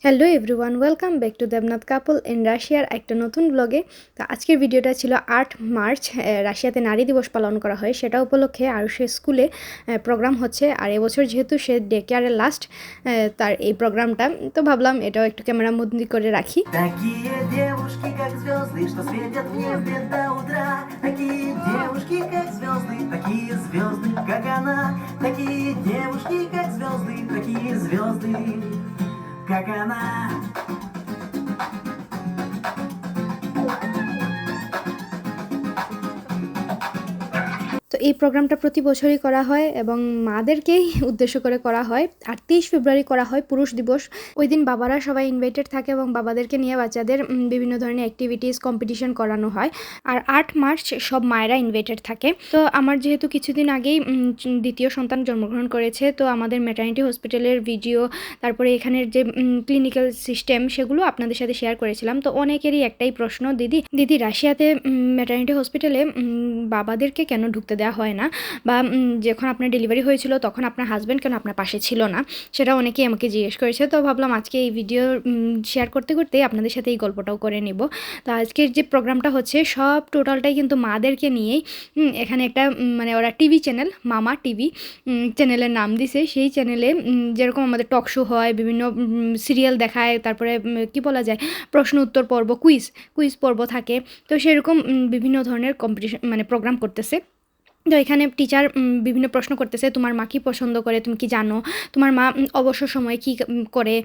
Hello everyone, welcome back to Debnath couple in রাশিয়ার একটা নতুন ব্লগে। তো আজকের ভিডিওটা ছিল 8 মার্চ, রাশিয়াতে নারী দিবস পালন করা হয়, সেটা উপলক্ষে আরুষের স্কুলে প্রোগ্রাম হচ্ছে। আর এবছর যেহেতু সে ডে কেয়ারের লাস্ট তার এই প্রোগ্রামটা, তো ভাবলাম এটাও একটু ক্যামেরা বন্দি করে রাখি। Как она. তো এই প্রোগ্রামটা প্রতি বছরই করা হয় এবং মাদেরকেই উদ্দেশ্য করে করা হয়। আর 23 ফেব্রুয়ারি করা হয় পুরুষ দিবস। ওই দিন বাবারা সবাই ইনভাইটেড থাকে এবং বাবাদেরকে নিয়ে বাচ্চাদের বিভিন্ন ধরনের অ্যাক্টিভিটিস কম্পিটিশন করানো হয়। আর 8 মার্চ সব মায়েরা ইনভাইটেড থাকে। তো আমার যেহেতু কিছুদিন আগেই দ্বিতীয় সন্তান জন্মগ্রহণ করেছে, তো আমাদের ম্যাটারনিটি হসপিটালের ভিডিও, তারপরে এখানের যে ক্লিনিক্যাল সিস্টেম, সেগুলো আপনাদের সাথে শেয়ার করেছিলাম। তো অনেকেরই একটাই প্রশ্ন, দিদি রাশিয়াতে ম্যাটারনিটি হসপিটালে বাবাদেরকে কেন ঢুকতে দেওয়া হয় না, বা যখন আপনার ডেলিভারি হয়েছিল তখন আপনার হাজব্যান্ড কেন আপনার পাশে ছিল না, সেটা অনেকেই আমাকে জিজ্ঞেস করেছে। তো ভাবলাম আজকে এই ভিডিও শেয়ার করতে করতে আপনাদের সাথে এই গল্পটাও করে নেব। তো আজকের যে প্রোগ্রামটা হচ্ছে সব টোটালটাই কিন্তু মাদেরকে নিয়েই। এখানে একটা মানে ওরা টিভি চ্যানেল, মামা টিভি চ্যানেলের নাম দিছে। সেই চ্যানেলে যেরকম আমাদের টক শো হয়, বিভিন্ন সিরিয়াল দেখায়, তারপরে কি বলা যায়, প্রশ্ন উত্তর পর্ব, কুইজ পর্ব থাকে। তো সেরকম বিভিন্ন ধরনের কম্পিটিশন মানে প্রোগ্রাম করতেছে। তো এখানে টিচার বিভিন্ন প্রশ্ন করতেছে, তোমার মা কী পছন্দ করে, তুমি কি জানো, তোমার মা অবসর সময় কী করে,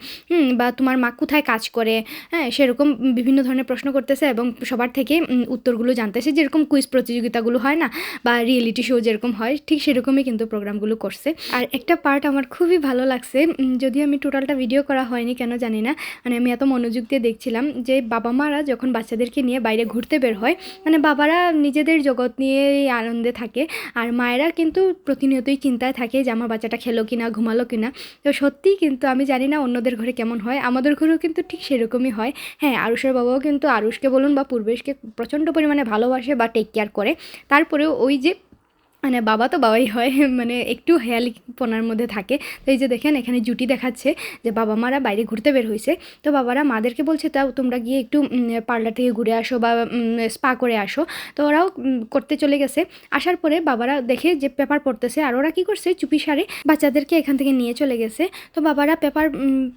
বা তোমার মা কোথায় কাজ করে, হ্যাঁ, সেরকম বিভিন্ন ধরনের প্রশ্ন করতেছে এবং সবার থেকে উত্তরগুলো জানতেছে। যেরকম কুইজ প্রতিযোগিতাগুলো হয় না, বা রিয়েলিটি শো যেরকম হয়, ঠিক সেরকমই কিন্তু প্রোগ্রামগুলো করছে। আর একটা পার্ট আমার খুবই ভালো লাগছে, যদিও আমি টোটালটা ভিডিও করা হয়নি কেন জানি না, মানে আমি এত মনোযোগ দিয়ে দেখছিলাম যে বাবা মারা যখন বাচ্চাদেরকে নিয়ে বাইরে ঘুরতে বের হয়, মানে বাবারা নিজেদের জগৎ নিয়ে আনন্দে থাকে, আর মায়েরা কিন্তু প্রতিনিয়তই চিন্তায় থাকে যে আমার বাচ্চাটা খেলো কিনা, ঘুমালো কিনা। তো সত্যিই কিন্তু আমি জানি না অন্যদের ঘরে কেমন হয়, আমাদের ঘরেও কিন্তু ঠিক সেরকমই হয়। হ্যাঁ, আরুষের বাবাও কিন্তু আরুষকে বলুন বা পূর্বেশকে প্রচণ্ড পরিমাণে ভালোবাসে বা টেক কেয়ার করে। তারপরেও ওই যে মানে বাবা তো বাবাই হয়, মানে একটু হেয়ালিপনার মধ্যে থাকে। তো এই যে দেখেন এখানে জুটি দেখাচ্ছে যে বাবা মারা বাইরে ঘুরতে বের হয়েছে। তো বাবারা মাদেরকে বলছে তাও তোমরা গিয়ে একটু পার্লার থেকে ঘুরে আসো বা স্পা করে আসো। তো ওরাও করতে চলে গেছে। আসার পরে বাবারা দেখে যে পেপার পড়তেছে, আর ওরা কী করছে, চুপি সারে বাচ্চাদেরকে এখান থেকে নিয়ে চলে গেছে। তো বাবারা পেপার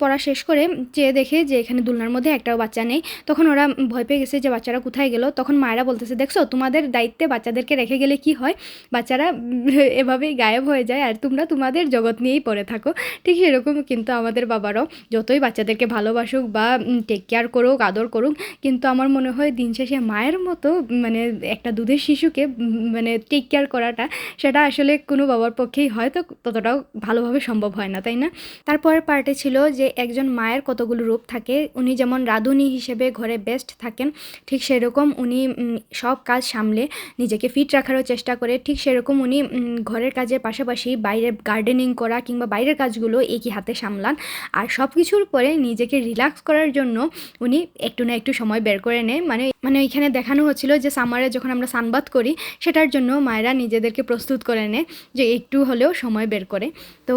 পড়া শেষ করে চেয়ে দেখে যে এখানে দুলনার মধ্যে একটাও বাচ্চা নেই। তখন ওরা ভয় পেয়ে গেছে যে বাচ্চারা কোথায় গেল। তখন মায়েরা বলতেছে, দেখছো তোমাদের দায়িত্বে বাচ্চাদেরকে রেখে গেলে কি হয়, বাচ্চারা এভাবেই গায়েব হয়ে যায় আর তোমরা তোমাদের জগৎ নিয়েই পড়ে থাকো। ঠিক সেরকম কিন্তু আমাদের বাবারাও যতই বাচ্চাদেরকে ভালোবাসুক বা টেক কেয়ার করুক, আদর করুক, কিন্তু আমার মনে হয় দিন শেষে মায়ের মতো মানে একটা দুধের শিশুকে মানে টেক কেয়ার করাটা, সেটা আসলে কোনো বাবার পক্ষেই হয়তো ততটাও ভালোভাবে সম্ভব হয় না, তাই না? তারপরের পার্টে ছিল যে একজন মায়ের কতগুলো রূপ থাকে। উনি যেমন রাঁধুনি হিসেবে ঘরে বেস্ট থাকেন, ঠিক সেরকম উনি সব কাজ সামলে নিজেকে ফিট রাখারও চেষ্টা করে। ঠিক সেরকম উনি ঘরের কাজের পাশাপাশি বাইরে গার্ডেনিং করা কিংবা বাইরের কাজগুলো একই হাতে সামলান। আর সব কিছুর পরে নিজেকে রিল্যাক্স করার জন্য উনি একটু না একটু সময় বের করে নেয়। মানে এখানে দেখানো হচ্ছিল যে সামারে যখন আমরা সানবাত করি, সেটার জন্য মায়েরা নিজেদেরকে প্রস্তুত করে নেয় যে একটু হলেও সময় বের করে। তো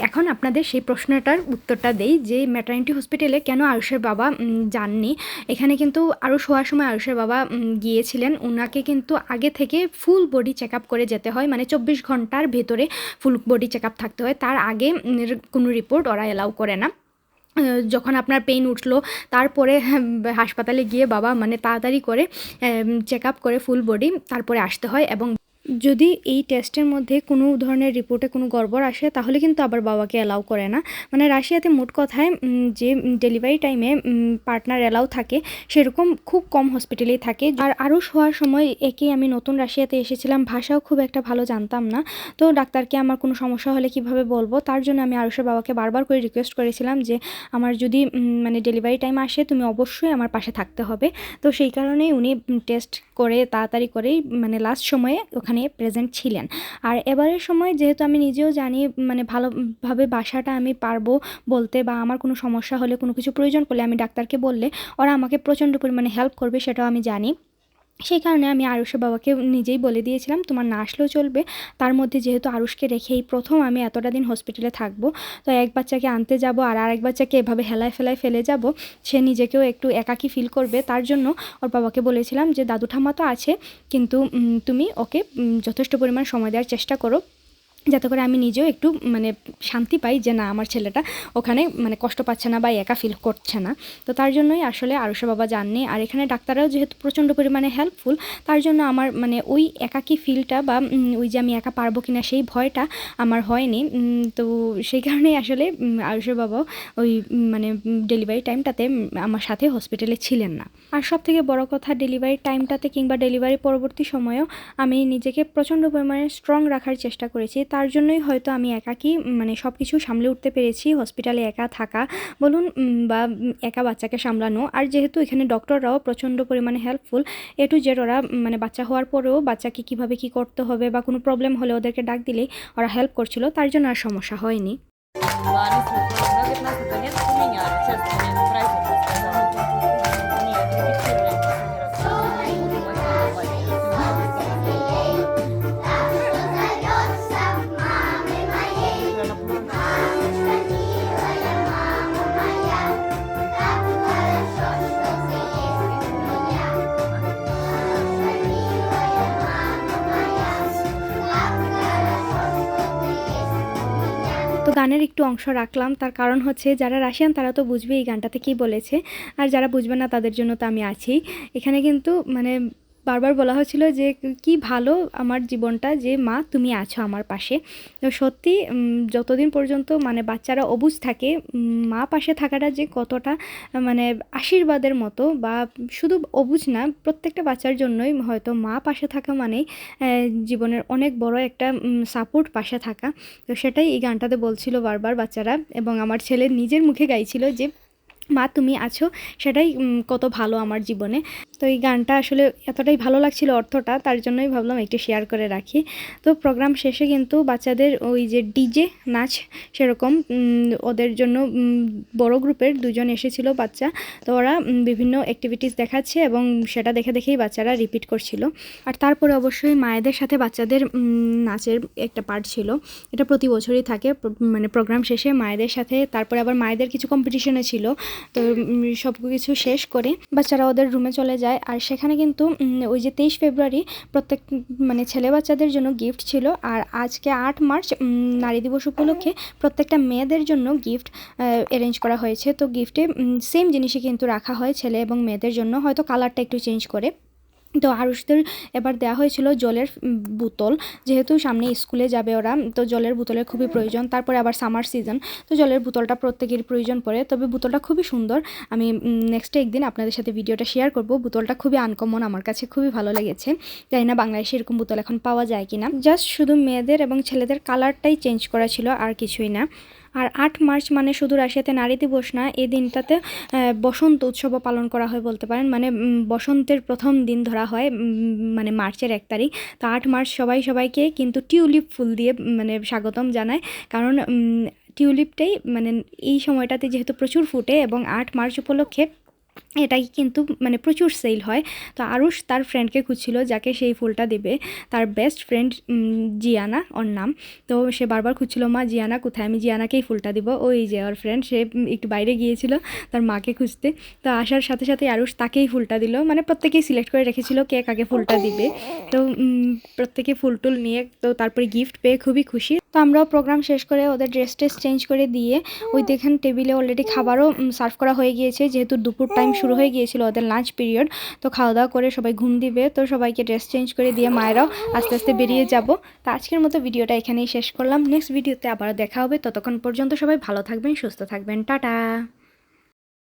এখন আপনাদের সেই প্রশ্নটার উত্তরটা দেই যে ম্যাটারনিটি হসপিটালে কেন আরুষের বাবা যাননি। এখানে কিন্তু আরুষ হওয়ার সময় আরুষের বাবা গিয়েছিলেন। ওনাকে কিন্তু আগে থেকে ফুল বডি চেক আপ করে যেতে হয়, মানে 24 ঘন্টার ভেতরে ফুল বডি চেক আপ থাকতে হয়। তার আগে কোনো রিপোর্ট ওরা অ্যালাউ করে না। যখন আপনার পেইন উঠলো তারপরে হাসপাতালে গিয়ে বাবা মানে তাড়াতাড়ি করে চেক আপ করে ফুল বডি তারপরে আসতে হয়। এবং যদি এই টেস্টের মধ্যে কোনো ধরনের রিপোর্টে কোনো গড়বড় আসে তাহলে কিন্তু আবার বাবাকে অ্যালাউ করে না। মানে রাশিয়াতে মোট কথায় যে ডেলিভারি টাইমে পার্টনার অ্যালাউ থাকে সেরকম খুব কম হসপিটালেই থাকে। আর আরুষ হওয়ার সময় একে আমি নতুন রাশিয়াতে এসেছিলাম, ভাষাও খুব একটা ভালো জানতাম না। তো ডাক্তারকে আমার কোনো সমস্যা হলে কিভাবে বলবো, তার জন্য আমি আরুষের বাবাকে বারবার করে রিকোয়েস্ট করেছিলাম যে আমার যদি মানে ডেলিভারি টাইম আসে তুমি অবশ্যই আমার পাশে থাকতে হবে। তো সেই কারণেই উনি টেস্ট করে তাড়াতাড়ি করেই মানে লাস্ট সময়ে ওখানে প্রেজেন্ট ছিলেন। আর এবারের সময় যেহেতু আমি নিজেও জানি মানে ভালোভাবে ভাষাটা আমি পারবো বলতে, বা আমার কোনো সমস্যা হলে কোনো কিছু প্রয়োজন পড়লে আমি ডাক্তারকে বললে ওরা আমাকে প্রচণ্ড পরিমাণে হেল্প করবে, সেটাও আমি জানি। সেই কারণে আমি আরুষের বাবাকে নিজেই বলে দিয়েছিলাম তোমার না আসলেও চলবে, তার মধ্যে যেহেতু আরুষকে রেখেই প্রথম আমি এতটা দিন হসপিটালে থাকবো, তো এক বাচ্চাকে আনতে যাব আর আরেক বাচ্চাকে এভাবে হেলায় ফেলায় ফেলে যাব, সে নিজেকেও একটু একাকী ফিল করবে। তার জন্য ওর বাবাকে বলেছিলাম যে দাদু ঠাম্মা তো আছে, কিন্তু তুমি ওকে যথেষ্ট পরিমাণ সময় দেওয়ার চেষ্টা করো, যাতে করে আমি নিজেও একটু মানে শান্তি পাই যে না আমার ছেলেটা ওখানে মানে কষ্ট পাচ্ছে না বা একা ফিল করছে না। তো তার জন্যই আসলে আরুষের বাবা যাননি। আর এখানে ডাক্তাররাও যেহেতু প্রচণ্ড পরিমাণে হেল্পফুল, তার জন্য আমার মানে ওই একাকী ফিলটা বা ওই যে আমি একা পারবো কিনা সেই ভয়টা আমার হয়নি। তো সেই কারণেই আসলে আরুষের বাবাও ওই মানে ডেলিভারি টাইমটাতে আমার সাথে হসপিটালে ছিলেন না। আর সব থেকে বড় কথা, ডেলিভারি টাইমটাতে কিংবা ডেলিভারি পরবর্তী সময়েও আমি নিজেকে প্রচণ্ড পরিমাণে স্ট্রং রাখার চেষ্টা করেছি। তার জন্যই হয়তো আমি একাকী মানে সব কিছু সামলে উঠতে পেরেছি, হসপিটালে একা থাকা বলুন বা একা বাচ্চাকে সামলানো। আর যেহেতু এখানে ডক্টররাও প্রচণ্ড পরিমাণে হেল্পফুল, এ টু জেড ওরা মানে বাচ্চা হওয়ার পরেও বাচ্চাকে কীভাবে কী করতে হবে বা কোনো প্রবলেম হলে ওদেরকে ডাক দিলেই ওরা হেল্প করছিল, তার জন্য আর সমস্যা হয়নি। তো গানের একটু অংশ রাখলাম, তার কারণ হচ্ছে যারা রাশিয়ান তারা তো বুঝবে এই গানটাতে কী বলেছে, আর যারা বুঝবে না তাদের জন্য তো আমি আছি এখানে। কিন্তু মানে বারবার বলা হচ্ছিল যে কি ভালো আমার জীবনটা যে মা তুমি আছো আমার পাশে। তো সত্যি যতদিন পর্যন্ত মানে বাচ্চারা অবুঝ থাকে, মা পাশে থাকাটা যে কতটা মানে আশীর্বাদের মতো, বা শুধু অবুঝ না প্রত্যেকটা বাচ্চার জন্যই হয়তো মা পাশে থাকা মানেই জীবনের অনেক বড় একটা সাপোর্ট পাশে থাকা। তো সেটাই এই গানটাতে বলছিল বারবার বাচ্চারা, এবং আমার ছেলে নিজের মুখে গাইছিল যে মা তুমি আছো, সেটাই কত ভালো আমার জীবনে। তো এই গানটা আসলে এতটাই ভালো লাগছিল অর্থটা, তার জন্যই ভাবলাম একটু শেয়ার করে রাখি। তো প্রোগ্রাম শেষে কিন্তু বাচ্চাদের ওই যে ডিজে নাচ সেরকম ওদের জন্য বড় গ্রুপের 2জন এসেছিল বাচ্চা, তো ওরা বিভিন্ন অ্যাক্টিভিটিস দেখাচ্ছে এবং সেটা দেখে দেখেই বাচ্চারা রিপিট করছিল। আর তারপরে অবশ্যই মায়েদের সাথে বাচ্চাদের নাচের একটা পার্ট ছিল, এটা প্রতি বছরই থাকে মানে প্রোগ্রাম শেষে মায়েদের সাথে। তারপরে আবার মায়েদের কিছু কম্পিটিশনে ছিল, তো সব কিছু শেষ করে বাচ্চারা ওদের রুমে চলে যায়। আর সেখানে কিন্তু ওই যে 23 ফেব্রুয়ারি প্রত্যেক মানে ছেলে বাচ্চাদের জন্য গিফট ছিল, আর আজকে 8 মার্চ নারী দিবস উপলক্ষে প্রত্যেকটা মেয়েদের জন্য গিফট অ্যারেঞ্জ করা হয়েছে। তো গিফটে সেম জিনিসই কিন্তু রাখা হয় ছেলে এবং মেয়েদের জন্য, হয়তো কালারটা একটু চেঞ্জ করে। তো আরুষদের এবার দেওয়া হয়েছিল জলের বোতল, যেহেতু সামনে স্কুলে যাবে ওরা, তো জলের বোতলের খুবই প্রয়োজন। তারপরে আবার সামার সিজন, তো জলের বোতলটা প্রত্যেকের প্রয়োজন পড়ে। তবে বোতলটা খুবই সুন্দর, আমি নেক্সটে একদিন আপনাদের সাথে ভিডিওটা শেয়ার করব। বোতলটা খুবই আনকমন, আমার কাছে খুবই ভালো লেগেছে। জানি না বাংলাদেশে এরকম বোতল এখন পাওয়া যায় কিনা। জাস্ট শুধু মেয়েদের এবং ছেলেদের কালারটাই চেঞ্জ করা ছিল, আর কিছুই না। আর 8 মার্চ মানে শুধু রাশিয়াতে নারী দিবস না, এই দিনটাতে বসন্ত উৎসবও পালন করা হয় বলতে পারেন। মানে বসন্তের প্রথম দিন ধরা হয় মানে মার্চের 1 তারিখ। তো 8 মার্চ সবাইকে কিন্তু টিউলিপ ফুল দিয়ে মানে স্বাগতম জানায়, কারণ টিউলিপটাই মানে এই সময়টাতে যেহেতু প্রচুর ফুটে এবং 8 মার্চ উপলক্ষে এটাই কিন্তু মানে প্রচুর সেল হয়। তো আরুষ তার ফ্রেন্ডকে খুঁজছিল যাকে সেই ফুলটা দেবে, তার বেস্ট ফ্রেন্ড জিয়ানা ওর নাম। তো সে বারবার খুঁজছিল মা জিয়ানা কোথায়, আমি জিয়ানাকেই ফুলটা দিব। ওই যে ওর ফ্রেন্ড, সে একটু বাইরে গিয়েছিল তার মাকে খুঁজতে, তো আসার সাথে সাথে আরুষ তাকেই ফুলটা দিল। মানে প্রত্যেকেই সিলেক্ট করে রেখেছিল কে কাকে ফুলটা দিবে, তো প্রত্যেকে ফুল টুল নিয়ে তো তারপরে গিফট পেয়ে খুবই খুশি। তো আমরাও প্রোগ্রাম শেষ করে ওদের ড্রেস চেঞ্জ করে দিয়ে ওই দেখেন টেবিলে অলরেডি খাবারও সার্ভ করা হয়ে গিয়েছে, যেহেতু দুপুর টাইম শুরু হয়ে গিয়েছিল ওদের লাঞ্চ পিরিয়ড। তো খাওয়া দাওয়া করে সবাই ঘুম দিবে, তো সবাইকে ড্রেস চেঞ্জ করে দিয়ে মায়েরাও আস্তে আস্তে বেরিয়ে যাব। তো আজকের মতো ভিডিওটা এখানেই শেষ করলাম, নেক্সট ভিডিওতে আবার দেখা হবে। ততক্ষণ পর্যন্ত সবাই ভালো থাকবেন, সুস্থ থাকবেন, টাটা।